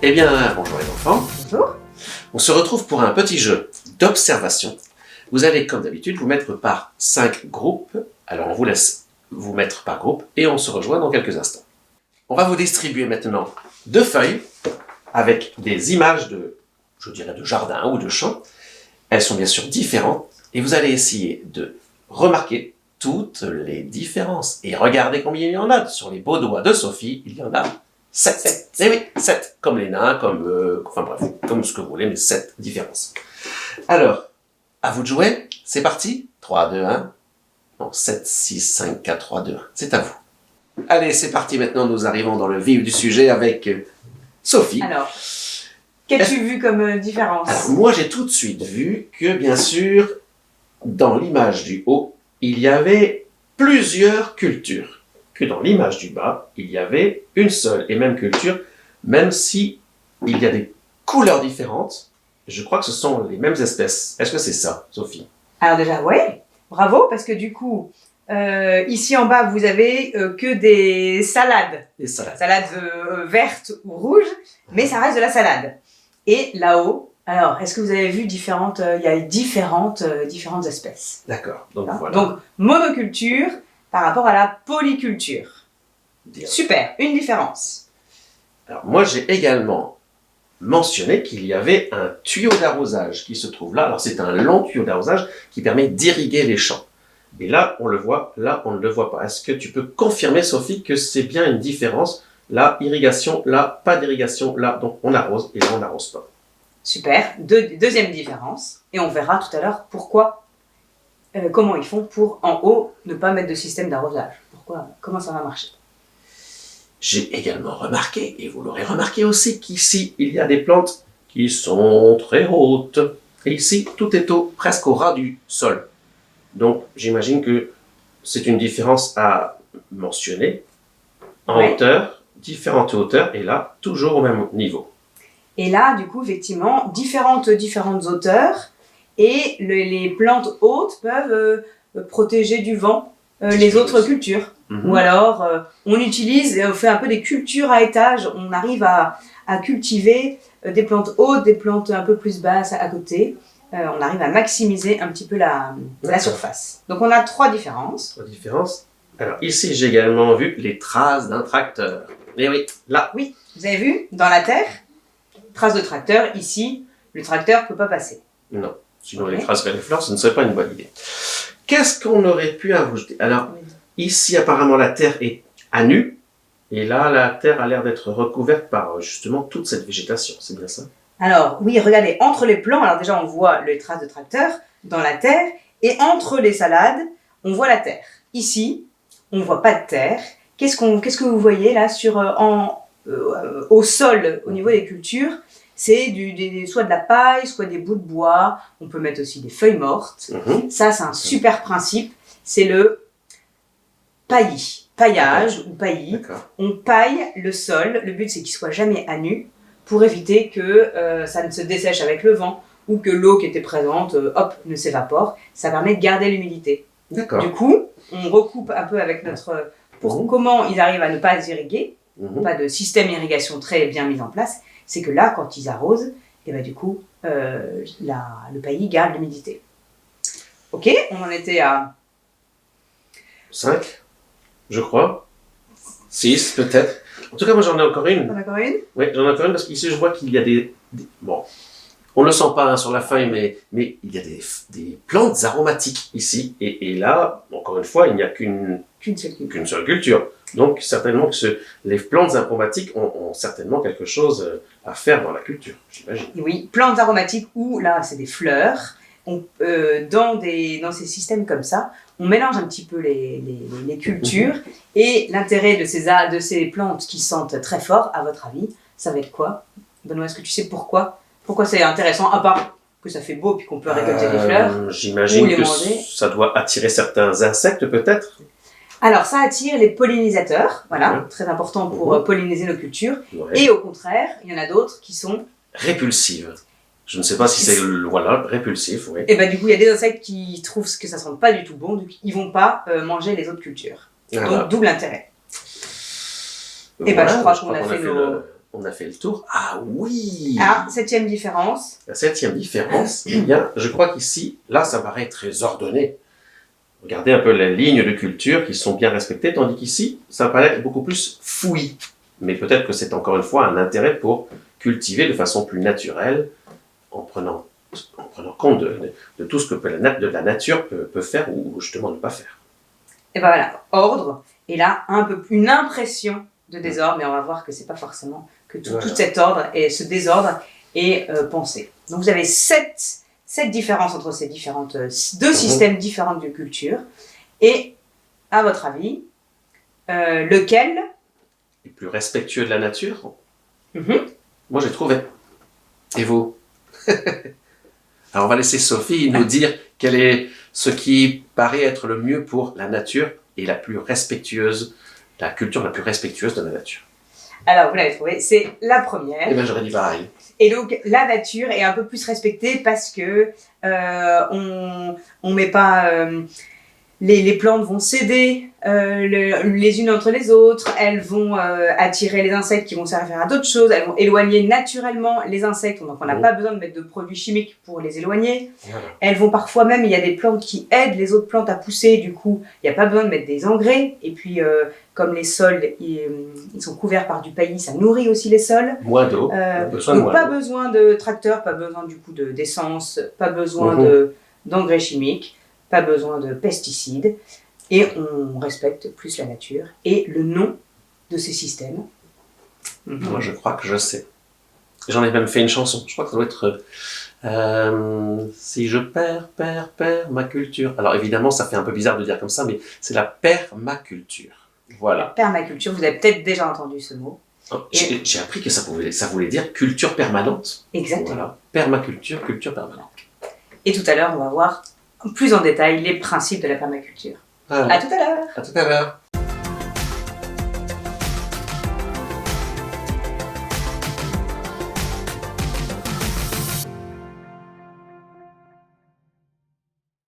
Eh bien, bonjour les enfants. Bonjour. On se retrouve pour un petit jeu d'observation. Vous allez, comme d'habitude, vous mettre par 5 groupes. Alors, on vous laisse vous mettre par groupe et on se rejoint dans quelques instants. On va vous distribuer maintenant 2 feuilles avec des images de, je dirais, de jardin ou de champ. Elles sont bien sûr différentes et vous allez essayer de remarquer toutes les différences. Et regardez combien il y en a. Sur les beaux doigts de Sophie, il y en a 7. Eh oui, 7. Comme les nains, enfin bref, comme ce que vous voulez, mais 7 différences. Alors, à vous de jouer. C'est parti. 3, 2, 1. Non, 7, 6, 5, 4, 3, 2, 1. C'est à vous. Allez, c'est parti. Maintenant, nous arrivons dans le vif du sujet avec Sophie. Alors, qu'as-tu vu comme différence? Alors, moi, j'ai tout de suite vu que, bien sûr, dans l'image du haut, il y avait plusieurs cultures. Que dans l'image du bas, il y avait une seule et même culture, même si il y a des couleurs différentes. Je crois que ce sont les mêmes espèces. Est-ce que c'est ça, Sophie? Alors déjà, ouais, bravo, parce que du coup, ici en bas, vous avez que des salades. Des salades. Salades vertes ou rouges, mais ça reste de la salade. Et là-haut, alors, est-ce que vous avez vu différentes, il y a différentes espèces. D'accord. Donc, Hein. voilà. Donc, monoculture par rapport à la polyculture. Bien. Super, une différence. Alors, moi, j'ai également mentionné qu'il y avait un tuyau d'arrosage qui se trouve là. Alors, c'est un long tuyau d'arrosage qui permet d'irriguer les champs. Et là, on le voit, là, on ne le voit pas. Est-ce que tu peux confirmer, Sophie, que c'est bien une différence? Là, irrigation, là, pas d'irrigation, là, donc on arrose, et là, on n'arrose pas. Super, deuxième différence. Et on verra tout à l'heure pourquoi, comment ils font pour, en haut, ne pas mettre de système d'arrosage. Pourquoi, comment ça va marcher. J'ai également remarqué, et vous l'aurez remarqué aussi, qu'ici, il y a des plantes qui sont très hautes. Et ici, tout est presque au ras du sol. Donc, j'imagine que c'est une différence à mentionner. En Ouais. hauteur, différentes hauteurs, et là, toujours au même niveau. Et là, du coup, effectivement, différentes hauteurs. Et les plantes hautes peuvent protéger du vent les autres cultures. Mhm. Ou alors, on utilise, on fait un peu des cultures à étage. On arrive à cultiver des plantes hautes, des plantes un peu plus basses à côté. On arrive à maximiser un petit peu la D'accord. surface. Donc, on a 3 différences. 3 différences. Alors, ici, j'ai également vu les traces d'un tracteur. Et oui, là. Oui, vous avez vu, dans la terre, traces de tracteur. Ici, le tracteur ne peut pas passer. Non. Sinon, Ok. les traces vers les fleurs, ce ne serait pas une bonne idée. Qu'est-ce qu'on aurait pu ajouter? Alors, ici, apparemment, la terre est à nu. Et là, la terre a l'air d'être recouverte par, justement, toute cette végétation. C'est bien ça? Alors, oui, regardez, entre les plants, alors déjà, on voit les traces de tracteur dans la terre. Et entre les salades, on voit la terre. Ici, on ne voit pas de terre. Qu'est-ce que vous voyez là au sol, au niveau des cultures? C'est soit de la paille, soit des bouts de bois. On peut mettre aussi des feuilles mortes. Mhm. Ça, c'est un super principe. C'est le paillage ou paillis. D'accord. On paille le sol. Le but, c'est qu'il soit jamais à nu pour éviter que ça ne se dessèche avec le vent ou que l'eau qui était présente, ne s'évapore. Ça permet de garder l'humidité. D'accord. Du coup, on recoupe un peu avec notre... Pour comment ils arrivent à ne pas irriguer, Mhm. pas de système d'irrigation très bien mis en place, c'est que là, quand ils arrosent, et ben du coup, le paillis garde l'humidité. Ok, on en était à... 5, je crois. 6, peut-être. En tout cas, moi, j'en ai encore une. On a encore une? Oui, j'en ai encore une parce qu'ici, je vois qu'il y a bon, on ne le sent pas hein, sur la feuille, mais il y a des plantes aromatiques ici. Et là, encore une fois, il n'y a Qu'une seule culture. qu'une seule culture. Donc, certainement que les plantes aromatiques ont certainement quelque chose à faire dans la culture, j'imagine. Oui, plantes aromatiques où, là, c'est des fleurs. Dans ces systèmes comme ça, on mélange un petit peu les cultures. Et l'intérêt de ces plantes qui sentent très fort, à votre avis, ça va être quoi? Benoît, est-ce que tu sais pourquoi? Pourquoi c'est intéressant, à part que ça fait beau puis qu'on peut récolter des fleurs? J'imagine ou les que manger. ça doit attirer certains insectes, peut-être. Alors, ça attire les pollinisateurs, voilà, Ouais. très important pour polliniser nos cultures. Ouais. Et au contraire, il y en a d'autres qui sont... Répulsive. Je ne sais pas si c'est voilà, répulsif, oui. Et ben du coup, il y a des insectes qui trouvent que ça sent pas du tout bon, donc ils vont pas manger les autres cultures. Voilà. Donc, d'où l'intérêt. Et ben, je crois qu'on a fait on a fait le tour. Ah oui! Ah, 7e différence. La 7e différence, eh bien, je crois qu'ici, là, ça paraît très ordonné. Regardez un peu les lignes de culture qui sont bien respectées, tandis qu'ici, ça paraît être beaucoup plus fouillis. Mais peut-être que c'est encore une fois un intérêt pour cultiver de façon plus naturelle, en prenant compte de tout ce que la nature peut faire ou justement ne pas faire. Et ben voilà, ordre. Et là, une impression de désordre, mais on va voir que c'est pas forcément que tout cet ordre et ce désordre est pensé. Donc vous avez sept différences entre ces deux systèmes différents de culture. Et à votre avis, lequel est plus respectueux de la nature? Moi, j'ai trouvé. Et vous? Alors, on va laisser Sophie nous dire quel est ce qui paraît être le mieux pour la nature et la culture la plus respectueuse de la nature. Alors, vous l'avez trouvé, c'est la première. Eh bien, j'aurais dit pareil. Et donc, la nature est un peu plus respectée parce que on met pas... les plantes vont s'aider les unes entre les autres, elles vont attirer les insectes qui vont servir à d'autres choses, elles vont éloigner naturellement les insectes, donc on n'a pas besoin de mettre de produits chimiques pour les éloigner. Voilà. Elles vont parfois même, il y a des plantes qui aident les autres plantes à pousser, du coup il n'y a pas besoin de mettre des engrais, et puis comme les sols ils sont couverts par du paillis, ça nourrit aussi les sols. Moins d'eau, donc pas besoin de tracteurs, pas besoin du coup d'essence, pas besoin d'engrais chimiques, pas besoin de pesticides, et on respecte plus la nature. Et le nom de ces systèmes? Moi, je crois que je sais. J'en ai même fait une chanson. Je crois que ça doit être si je perds ma culture. Alors évidemment, ça fait un peu bizarre de dire comme ça, mais c'est la permaculture. Voilà. La permaculture, vous avez peut-être déjà entendu ce mot. J'ai appris que ça voulait dire culture permanente. Exactement. Voilà. Permaculture, culture permanente. Et tout à l'heure, on va voir plus en détail les principes de la permaculture. Voilà. À tout à l'heure. À tout à l'heure.